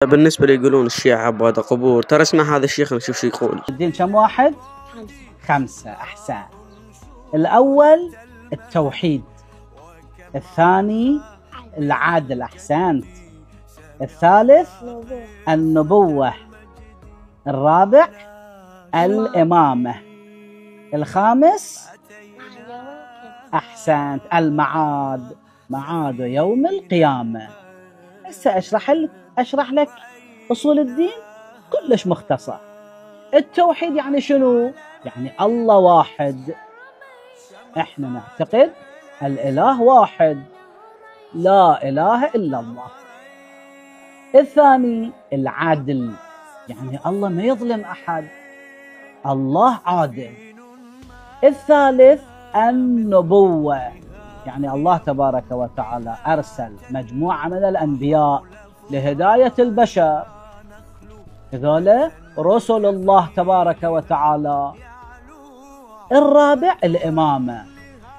بالنسبة لي يقولون الشيعة عبادة قبور، ترى اسمع هذا الشيخ نشوف شو يقول. الدين كم واحد؟ خمسة. أحسن. الأول التوحيد، الثاني العدل، أحسنت، الثالث النبوة، الرابع الإمامة، الخامس أحسنت المعاد، معاد يوم القيامة. هسه أشرح لك أصول الدين كلش مختصر. التوحيد يعني شنو؟ يعني الله واحد، احنا نعتقد الإله واحد، لا إله إلا الله. الثاني العدل، يعني الله ما يظلم أحد، الله عادل. الثالث النبوة، يعني الله تبارك وتعالى أرسل مجموعة من الأنبياء لهداية البشر، هذول رسل الله تبارك وتعالى. الرابع الإمامة،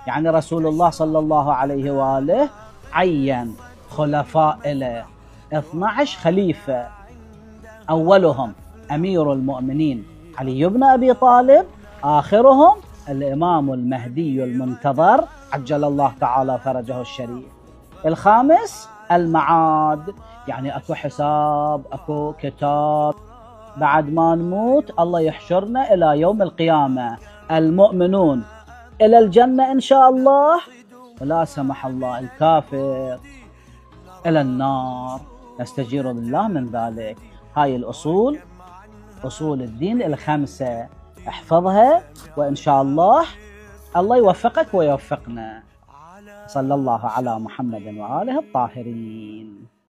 يعني رسول الله صلى الله عليه وآله عين خلفاء له 12 خليفة، أولهم أمير المؤمنين علي بن أبي طالب، آخرهم الإمام المهدي المنتظر عجل الله تعالى فرجه الشريف. الخامس المعاد، يعني أكو حساب، أكو كتاب، بعد ما نموت الله يحشرنا إلى يوم القيامة، المؤمنون إلى الجنة إن شاء الله، ولا سمح الله الكافر إلى النار، نستجير بالله من ذلك. هاي الأصول، أصول الدين الخمسة، احفظها وإن شاء الله الله يوفقك ويوفقنا. صلى الله على محمد وآله الطاهرين.